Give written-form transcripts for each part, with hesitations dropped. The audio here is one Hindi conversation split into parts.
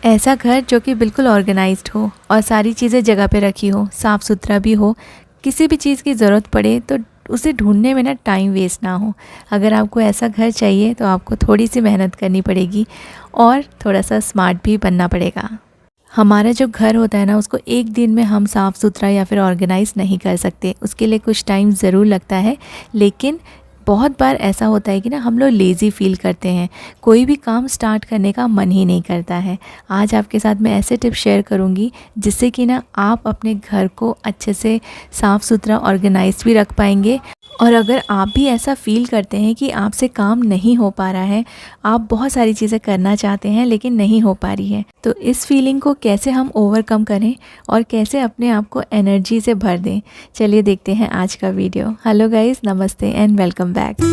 ऐसा घर जो कि बिल्कुल ऑर्गेनाइज्ड हो और सारी चीज़ें जगह पे रखी हो, साफ़ सुथरा भी हो, किसी भी चीज़ की ज़रूरत पड़े तो उसे ढूंढने में ना टाइम वेस्ट ना हो। अगर आपको ऐसा घर चाहिए तो आपको थोड़ी सी मेहनत करनी पड़ेगी और थोड़ा सा स्मार्ट भी बनना पड़ेगा। हमारा जो घर होता है ना, उसको एक दिन में हम साफ़ सुथरा या फिर ऑर्गेनाइज नहीं कर सकते। उसके लिए कुछ टाइम ज़रूर लगता है, लेकिन बहुत बार ऐसा होता है कि ना हम लोग लेज़ी फ़ील करते हैं, कोई भी काम स्टार्ट करने का मन ही नहीं करता है। आज आपके साथ मैं ऐसे टिप्स शेयर करूंगी जिससे कि ना आप अपने घर को अच्छे से साफ़ सुथरा ऑर्गेनाइज भी रख पाएंगे। और अगर आप भी ऐसा फ़ील करते हैं कि आपसे काम नहीं हो पा रहा है, आप बहुत सारी चीज़ें करना चाहते हैं लेकिन नहीं हो पा रही है, तो इस फीलिंग को कैसे हम ओवरकम करें और कैसे अपने आप को एनर्जी से भर दें, चलिए देखते हैं आज का वीडियो। हेलो गाइस, नमस्ते एंड वेलकम बैक।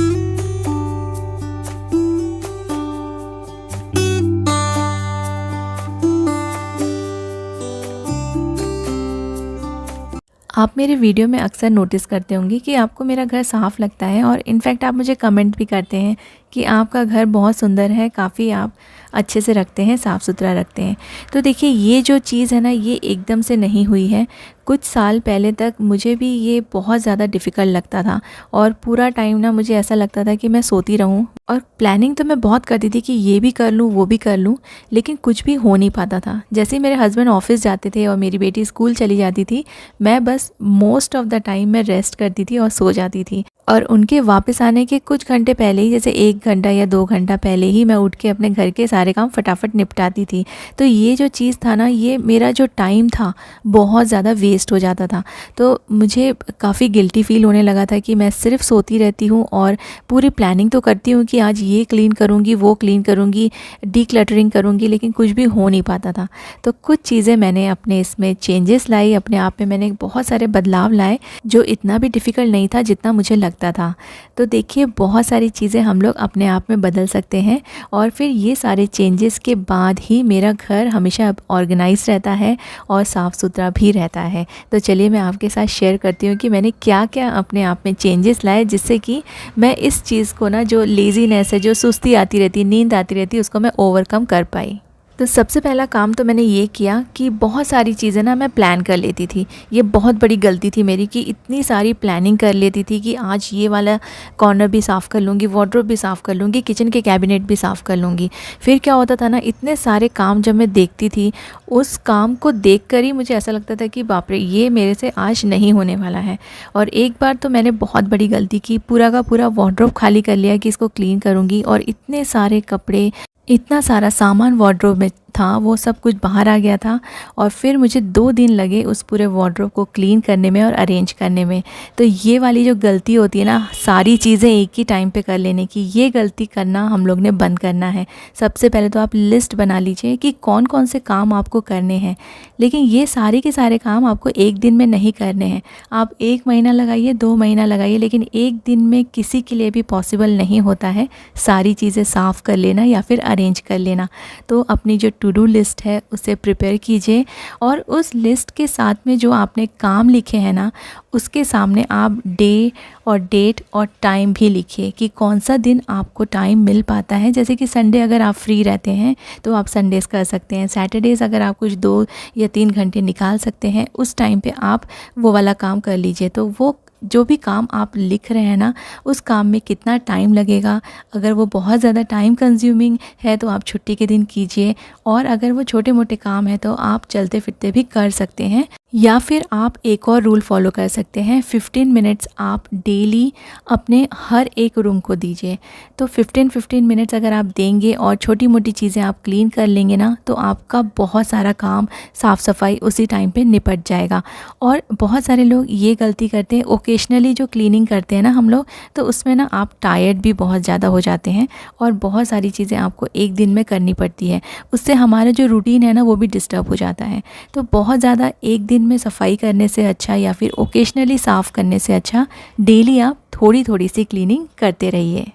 आप मेरे वीडियो में अक्सर नोटिस करते होंगे कि आपको मेरा घर साफ़ लगता है और इनफैक्ट आप मुझे कमेंट भी करते हैं कि आपका घर बहुत सुंदर है, काफ़ी आप अच्छे से रखते हैं, साफ़ सुथरा रखते हैं। तो देखिए, ये जो चीज़ है ना, ये एकदम से नहीं हुई है। कुछ साल पहले तक मुझे भी ये बहुत ज़्यादा डिफ़िकल्ट लगता था और पूरा टाइम ना मुझे ऐसा लगता था कि मैं सोती रहूं, और प्लानिंग तो मैं बहुत करती थी कि ये भी कर लूँ वो भी कर लूँ, लेकिन कुछ भी हो नहीं पाता था। जैसे ही मेरे हस्बैंड ऑफिस जाते थे और मेरी बेटी स्कूल चली जाती थी, मैं बस मोस्ट ऑफ़ द टाइम मैं रेस्ट करती थी और सो जाती थी। और उनके वापस आने के कुछ घंटे पहले ही, जैसे 1 घंटा या 2 घंटा पहले ही, मैं उठ के अपने घर के सारे काम फटाफट निपटाती थी। तो ये जो चीज़ था ना, ये मेरा जो टाइम था बहुत ज़्यादा वेस्ट हो जाता था। तो मुझे काफ़ी गिल्टी फील होने लगा था कि मैं सिर्फ सोती रहती हूँ और पूरी प्लानिंग तो करती हूँ कि आज ये क्लीन करूँगी, वो क्लीन करूँगी, डीक्लटरिंग करूँगी, लेकिन कुछ भी हो नहीं पाता था। तो कुछ चीज़ें मैंने अपने इसमें चेंजेस लाई, अपने आप में मैंने बहुत सारे बदलाव लाए, जो इतना भी डिफ़िकल्ट नहीं था जितना मुझे लगता था। तो देखिए, बहुत सारी चीज़ें हम लोग अपने आप में बदल सकते हैं और फिर ये सारे चेंजेस के बाद ही मेरा घर हमेशा ऑर्गेनाइज रहता है और साफ़ सुथरा भी रहता है। तो चलिए मैं आपके साथ शेयर करती हूँ कि मैंने क्या क्या अपने आप में चेंजेस लाए, जिससे कि मैं इस चीज़ को ना, जो लेज़ीनेस है, जो सुस्ती आती रहती है, नींद आती रहती है, उसको मैं ओवरकम कर पाई। तो सबसे पहला काम तो मैंने ये किया कि बहुत सारी चीज़ें ना मैं प्लान कर लेती थी। ये बहुत बड़ी गलती थी मेरी कि इतनी सारी प्लानिंग कर लेती थी कि आज ये वाला कॉर्नर भी साफ़ कर लूँगी, वार्डरोब भी साफ़ कर लूँगी, किचन के कैबिनेट भी साफ़ कर लूँगी। फिर क्या होता था ना, इतने सारे काम जब मैं देखती थी, उस काम को देख कर ही मुझे ऐसा लगता था कि बाप रे, ये मेरे से आज नहीं होने वाला है। और एक बार तो मैंने बहुत बड़ी गलती की, पूरा का पूरा वार्डरोब खाली कर लिया कि इसको क्लीन करूँगी, और इतने सारे कपड़े, इतना सारा सामान वार्डरोब में था, वो सब कुछ बाहर आ गया था। और फिर मुझे 2 दिन लगे उस पूरे वार्डरोब को क्लीन करने में और अरेंज करने में। तो ये वाली जो गलती होती है ना, सारी चीज़ें एक ही टाइम पे कर लेने की, ये गलती करना हम लोग ने बंद करना है। सबसे पहले तो आप लिस्ट बना लीजिए कि कौन कौन से काम आपको करने हैं, लेकिन ये सारे के सारे काम आपको एक दिन में नहीं करने हैं। आप 1 महीना लगाइए, 2 महीना लगाइए, लेकिन एक दिन में किसी के लिए भी पॉसिबल नहीं होता है सारी चीज़ें साफ़ कर लेना या फिर अरेंज कर लेना। तो अपनी जो टू डू लिस्ट है उसे प्रिपेयर कीजिए, और उस लिस्ट के साथ में जो आपने काम लिखे हैं ना, उसके सामने आप डे और डेट और टाइम भी लिखिए कि कौन सा दिन आपको टाइम मिल पाता है। जैसे कि संडे अगर आप फ्री रहते हैं तो आप संडेज़ कर सकते हैं, सैटरडेज़ अगर आप कुछ 2 या 3 घंटे निकाल सकते हैं, उस टाइम पे आप वो वाला काम कर लीजिए। तो वो जो भी काम आप लिख रहे हैं ना, उस काम में कितना टाइम लगेगा, अगर वो बहुत ज़्यादा टाइम कंज्यूमिंग है तो आप छुट्टी के दिन कीजिए, और अगर वो छोटे मोटे काम है तो आप चलते फिरते भी कर सकते हैं। या फिर आप एक और रूल फॉलो कर सकते हैं, 15 मिनट्स आप डेली अपने हर एक रूम को दीजिए। तो 15 मिनट्स अगर आप देंगे और छोटी मोटी चीज़ें आप क्लीन कर लेंगे ना, तो आपका बहुत सारा काम, साफ़ सफाई उसी टाइम पे निपट जाएगा। और बहुत सारे लोग ये गलती करते हैं, ओकेशनली जो क्लीनिंग करते हैं ना हम लोग, तो उसमें ना आप टायर्ड भी बहुत ज़्यादा हो जाते हैं और बहुत सारी चीज़ें आपको एक दिन में करनी पड़ती है। उससे हमारा जो रूटीन है ना, वो भी डिस्टर्ब हो जाता है। तो बहुत ज़्यादा एक दिन में सफाई करने से अच्छा, या फिर ओकेशनली साफ़ करने से अच्छा, डेली आप थोड़ी थोड़ी सी क्लीनिंग करते रहिए।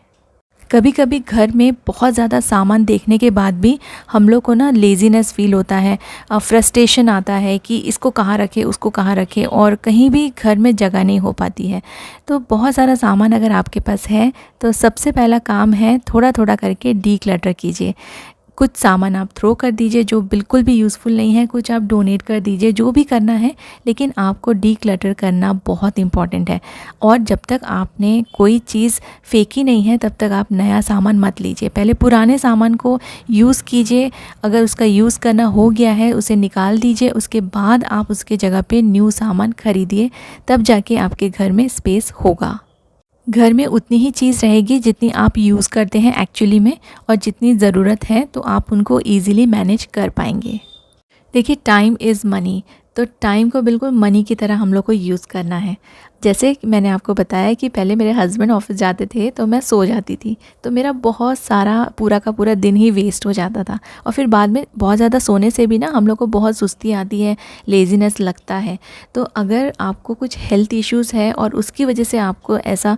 कभी कभी घर में बहुत ज़्यादा सामान देखने के बाद भी हम लोग को ना लेज़ीनेस फ़ील होता है, फ्रस्ट्रेशन आता है कि इसको कहाँ रखें, उसको कहाँ रखें, और कहीं भी घर में जगह नहीं हो पाती है। तो बहुत सारा सामान अगर आपके पास है तो सबसे पहला काम है, थोड़ा थोड़ा करके डीक्लटर कीजिए। कुछ सामान आप थ्रो कर दीजिए जो बिल्कुल भी यूज़फुल नहीं है, कुछ आप डोनेट कर दीजिए, जो भी करना है, लेकिन आपको डीक्लटर करना बहुत इम्पॉर्टेंट है। और जब तक आपने कोई चीज़ फेंकी नहीं है तब तक आप नया सामान मत लीजिए। पहले पुराने सामान को यूज़ कीजिए, अगर उसका यूज़ करना हो गया है उसे निकाल दीजिए, उसके बाद आप उसके जगह पे न्यू सामान खरीदिए, तब जाके आपके घर में स्पेस होगा। घर में उतनी ही चीज़ रहेगी जितनी आप यूज़ करते हैं एक्चुअली में, और जितनी ज़रूरत है तो आप उनको ईज़िली मैनेज कर पाएंगे। देखिए, टाइम इज़ मनी, तो टाइम को बिल्कुल मनी की तरह हम लोग को यूज़ करना है। जैसे मैंने आपको बताया कि पहले मेरे हस्बैंड ऑफिस जाते थे तो मैं सो जाती थी, तो मेरा बहुत सारा पूरा का पूरा दिन ही वेस्ट हो जाता था। और फिर बाद में बहुत ज़्यादा सोने से भी ना हम लोग को बहुत सुस्ती आती है, लेज़ीनेस लगता है। तो अगर आपको कुछ हेल्थ इश्यूज़ है और उसकी वजह से आपको ऐसा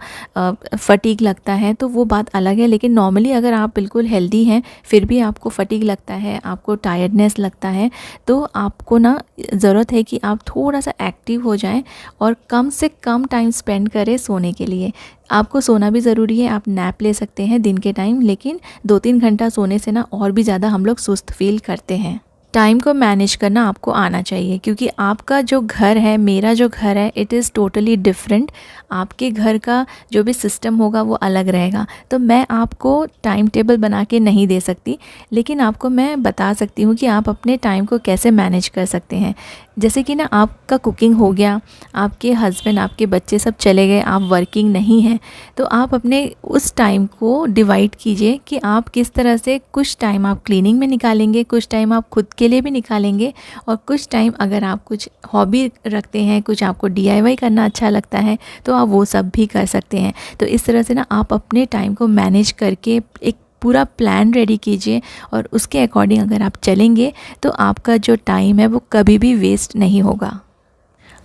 फटीग लगता है तो वो बात अलग है, लेकिन नॉर्मली अगर आप बिल्कुल हेल्दी हैं फिर भी आपको फटीग लगता है, आपको टायर्डनेस लगता है, तो आपको ना ज़रूरत है कि आप थोड़ा सा एक्टिव हो जाएं और कम से कम टाइम स्पेंड करें सोने के लिए। आपको सोना भी ज़रूरी है, आप नैप ले सकते हैं दिन के टाइम, लेकिन 2-3 घंटा सोने से ना और भी ज़्यादा हम लोग सुस्त फील करते हैं। टाइम को मैनेज करना आपको आना चाहिए, क्योंकि आपका जो घर है, मेरा जो घर है, इट इज़ टोटली डिफरेंट। आपके घर का जो भी सिस्टम होगा वो अलग रहेगा, तो मैं आपको टाइम टेबल बना के नहीं दे सकती, लेकिन आपको मैं बता सकती हूँ कि आप अपने टाइम को कैसे मैनेज कर सकते हैं। जैसे कि ना आपका कुकिंग हो गया, आपके हस्बैंड, आपके बच्चे सब चले गए, आप वर्किंग नहीं हैं, तो आप अपने उस टाइम को डिवाइड कीजिए कि आप किस तरह से कुछ टाइम आप क्लीनिंग में निकालेंगे, कुछ टाइम आप खुद के लिए भी निकालेंगे, और कुछ टाइम अगर आप कुछ हॉबी रखते हैं, कुछ आपको DIY करना अच्छा लगता है तो आप वो सब भी कर सकते हैं। तो इस तरह से ना आप अपने टाइम को मैनेज करके एक पूरा प्लान रेडी कीजिए, और उसके अकॉर्डिंग अगर आप चलेंगे तो आपका जो टाइम है वो कभी भी वेस्ट नहीं होगा।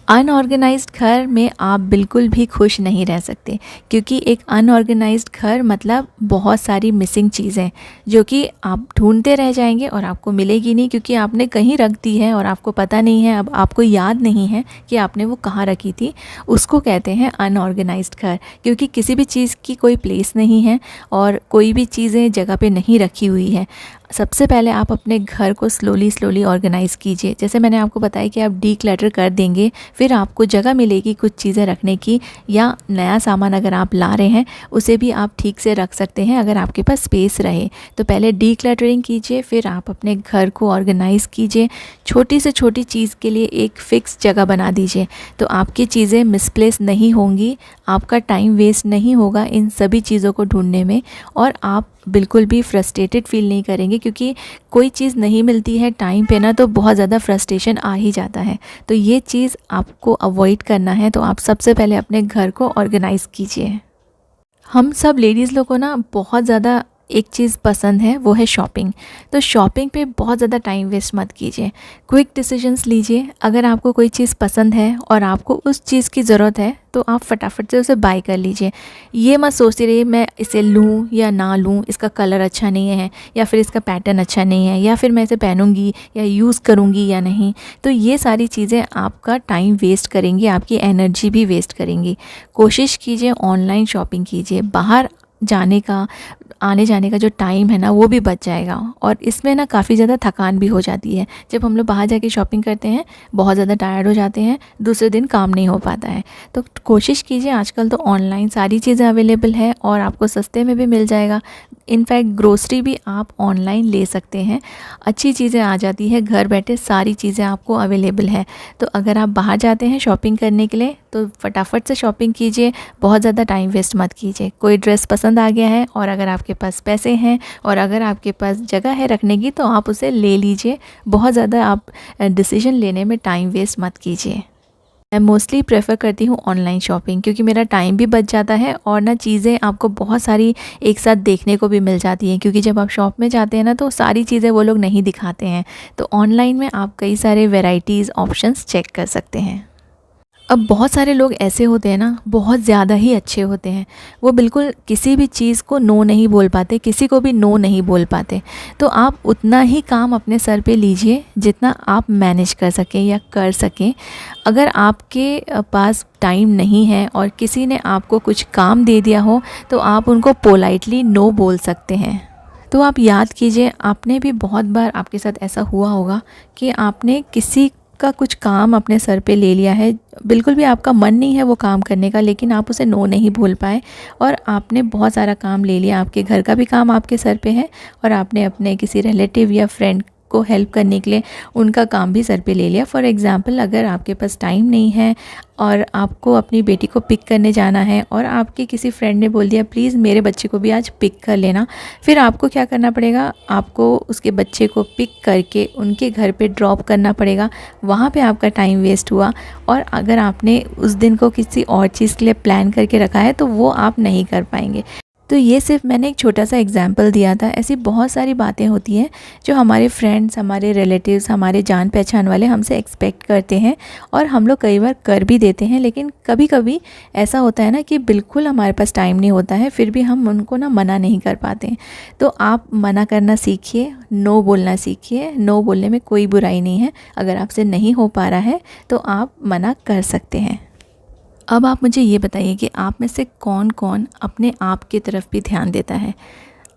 अनऑर्गेनाइज्ड घर में आप बिल्कुल भी खुश नहीं रह सकते, क्योंकि एक अनऑर्गेनाइज्ड घर मतलब बहुत सारी मिसिंग चीज़ें जो कि आप ढूंढते रह जाएंगे और आपको मिलेगी नहीं, क्योंकि आपने कहीं रख दी है और आपको पता नहीं है, अब आपको याद नहीं है कि आपने वो कहाँ रखी थी। उसको कहते हैं अनऑर्गेनाइज्ड घर, क्योंकि किसी भी चीज़ की कोई प्लेस नहीं है और कोई भी चीज़ें जगह पे नहीं रखी हुई है। सबसे पहले आप अपने घर को स्लोली ऑर्गेनाइज़ कीजिए। जैसे मैंने आपको बताया कि आप डीक्लटर कर देंगे, फिर आपको जगह मिलेगी कुछ चीज़ें रखने की, या नया सामान अगर आप ला रहे हैं उसे भी आप ठीक से रख सकते हैं अगर आपके पास स्पेस रहे। तो पहले डीक्लटरिंग कीजिए, फिर आप अपने घर को ऑर्गेनाइज़ कीजिए। छोटी से छोटी चीज़ के लिए एक फ़िक्स जगह बना दीजिए, तो आपकी चीज़ें मिसप्लेस नहीं होंगी, आपका टाइम वेस्ट नहीं होगा इन सभी चीज़ों को ढूंढने में, और आप बिल्कुल भी फ्रस्ट्रेटेड फील नहीं करेंगे, क्योंकि कोई चीज़ नहीं मिलती है टाइम पे ना तो बहुत ज़्यादा फ्रस्ट्रेशन आ ही जाता है। तो ये चीज़ आपको अवॉइड करना है, तो आप सबसे पहले अपने घर को ऑर्गेनाइज़ कीजिए। हम सब लेडीज़ लोग को ना बहुत ज़्यादा एक चीज़ पसंद है, वो है शॉपिंग। तो शॉपिंग पे बहुत ज़्यादा टाइम वेस्ट मत कीजिए, क्विक डिसीजंस लीजिए। अगर आपको कोई चीज़ पसंद है और आपको उस चीज़ की ज़रूरत है तो आप फटाफट से उसे बाय कर लीजिए। ये मत सोचते रहिए मैं इसे लूँ या ना लूँ, इसका कलर अच्छा नहीं है या फिर इसका पैटर्न अच्छा नहीं है, या फिर मैं इसे पहनूंगी या यूज़ करूँगी या नहीं। तो ये सारी चीज़ें आपका टाइम वेस्ट करेंगी, आपकी एनर्जी भी वेस्ट करेंगी। कोशिश कीजिए ऑनलाइन शॉपिंग कीजिए, बाहर जाने का, आने जाने का जो टाइम है ना वो भी बच जाएगा, और इसमें ना काफ़ी ज़्यादा थकान भी हो जाती है। जब हम लोग बाहर जाके शॉपिंग करते हैं बहुत ज़्यादा टायर्ड हो जाते हैं, दूसरे दिन काम नहीं हो पाता है। तो कोशिश कीजिए, आजकल तो ऑनलाइन सारी चीज़ें अवेलेबल है और आपको सस्ते में भी मिल जाएगा। इनफैक्ट ग्रोसरी भी आप ऑनलाइन ले सकते हैं, अच्छी चीज़ें आ जाती है घर बैठे, सारी चीज़ें आपको अवेलेबल है। तो अगर आप बाहर जाते हैं शॉपिंग करने के लिए तो फटाफट से शॉपिंग कीजिए, बहुत ज़्यादा टाइम वेस्ट मत कीजिए। कोई ड्रेस पसंद आ गया है और अगर आपके पास पैसे हैं और अगर आपके पास जगह है रखने की तो आप उसे ले लीजिए। बहुत ज़्यादा आप डिसीजन लेने में टाइम वेस्ट मत कीजिए। मैं मोस्टली प्रेफर करती हूँ ऑनलाइन शॉपिंग, क्योंकि मेरा टाइम भी बच जाता है और ना चीज़ें आपको बहुत सारी एक साथ देखने को भी मिल जाती हैं, क्योंकि जब आप शॉप में जाते हैं ना तो सारी चीज़ें वो लोग नहीं दिखाते हैं। तो ऑनलाइन में आप कई सारे वैरायटीज़ ऑप्शंस चेक कर सकते हैं। अब बहुत सारे लोग ऐसे होते हैं ना, बहुत ज़्यादा ही अच्छे होते हैं, वो बिल्कुल किसी भी चीज़ को नो नहीं बोल पाते, किसी को भी नो नहीं बोल पाते। तो आप उतना ही काम अपने सर पे लीजिए जितना आप मैनेज कर सकें या कर सकें। अगर आपके पास टाइम नहीं है और किसी ने आपको कुछ काम दे दिया हो तो आप उनको पोलाइटली नो बोल सकते हैं। तो आप याद कीजिए, आपने भी बहुत बार आपके साथ ऐसा हुआ होगा कि आपने किसी का कुछ काम अपने सर पे ले लिया है, बिल्कुल भी आपका मन नहीं है वो काम करने का, लेकिन आप उसे नो नहीं बोल पाए और आपने बहुत सारा काम ले लिया। आपके घर का भी काम आपके सर पे है और आपने अपने किसी रिलेटिव या फ्रेंड को हेल्प करने के लिए उनका काम भी सर पे ले लिया। फॉर एग्ज़ाम्पल, अगर आपके पास टाइम नहीं है और आपको अपनी बेटी को पिक करने जाना है और आपके किसी फ्रेंड ने बोल दिया प्लीज़ मेरे बच्चे को भी आज पिक कर लेना, फिर आपको क्या करना पड़ेगा, आपको उसके बच्चे को पिक करके उनके घर पे ड्रॉप करना पड़ेगा। वहाँ पे आपका टाइम वेस्ट हुआ और अगर आपने उस दिन को किसी और चीज़ के लिए प्लान करके रखा है तो वो आप नहीं कर पाएंगे। तो ये सिर्फ मैंने एक छोटा सा एग्जाम्पल दिया था। ऐसी बहुत सारी बातें होती हैं जो हमारे फ्रेंड्स, हमारे रिलेटिव्स, हमारे जान पहचान वाले हमसे एक्सपेक्ट करते हैं और हम लोग कई बार कर भी देते हैं। लेकिन कभी कभी ऐसा होता है ना कि बिल्कुल हमारे पास टाइम नहीं होता है, फिर भी हम उनको ना मना नहीं कर पाते हैं। तो आप मना करना सीखिए, नो बोलना सीखिए। नो बोलने में कोई बुराई नहीं है। अगर आपसे नहीं हो पा रहा है तो आप मना कर सकते हैं। अब आप मुझे ये बताइए कि आप में से कौन कौन अपने आप की तरफ भी ध्यान देता है।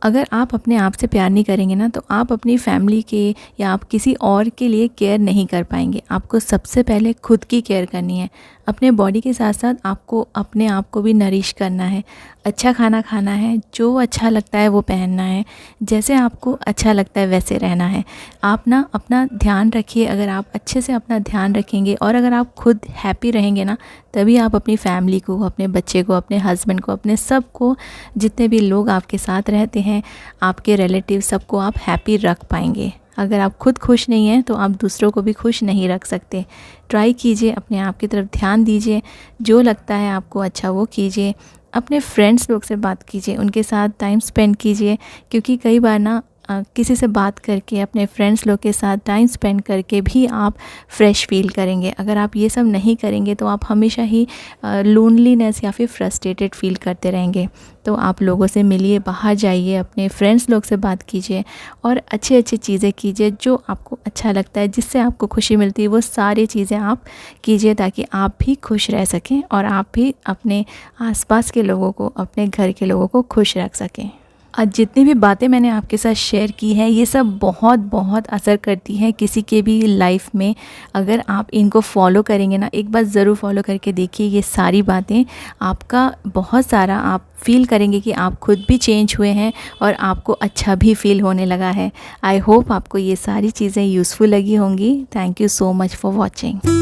अगर आप अपने आप से प्यार नहीं करेंगे ना तो आप अपनी फैमिली के या आप किसी और के लिए केयर नहीं कर पाएंगे। आपको सबसे पहले खुद की केयर करनी है। अपने बॉडी के साथ साथ आपको अपने आप को भी नरिश करना है। अच्छा खाना खाना है, जो अच्छा लगता है वो पहनना है, जैसे आपको अच्छा लगता है वैसे रहना है। आप ना अपना ध्यान रखिए। अगर आप अच्छे से अपना ध्यान रखेंगे और अगर आप खुद हैप्पी रहेंगे ना, तभी आप अपनी फैमिली को, अपने बच्चे को, अपने हस्बैंड को, अपने सबको, जितने भी लोग आपके साथ रहते हैं, आपके रिलेटिव, सबको आप हैप्पी रख पाएंगे। अगर आप खुद खुश नहीं हैं तो आप दूसरों को भी खुश नहीं रख सकते। ट्राई कीजिए, अपने आप की तरफ ध्यान दीजिए, जो लगता है आपको अच्छा वो कीजिए। अपने फ्रेंड्स लोग से बात कीजिए, उनके साथ टाइम स्पेंड कीजिए, क्योंकि कई बार ना किसी से बात करके, अपने फ्रेंड्स लोग के साथ टाइम स्पेंड करके भी आप फ्रेश फील करेंगे। अगर आप ये सब नहीं करेंगे तो आप हमेशा ही लोनलीनेस या फिर फ्रस्ट्रेटेड फील करते रहेंगे। तो आप लोगों से मिलिए, बाहर जाइए, अपने फ्रेंड्स लोग से बात कीजिए और अच्छी अच्छी चीज़ें कीजिए जो आपको अच्छा लगता है, जिससे आपको खुशी मिलती है। वो सारी चीज़ें आप कीजिए ताकि आप भी खुश रह सकें और आप भी अपने आसपास के लोगों को, अपने घर के लोगों को खुश रख सकें। आज जितनी भी बातें मैंने आपके साथ शेयर की हैं, ये सब बहुत बहुत असर करती हैं किसी के भी लाइफ में। अगर आप इनको फॉलो करेंगे ना, एक बार ज़रूर फॉलो करके देखिए ये सारी बातें, आपका बहुत सारा आप फील करेंगे कि आप खुद भी चेंज हुए हैं और आपको अच्छा भी फील होने लगा है। आई होप आपको ये सारी चीज़ें यूज़फुल लगी होंगी। Thank you so much for watching.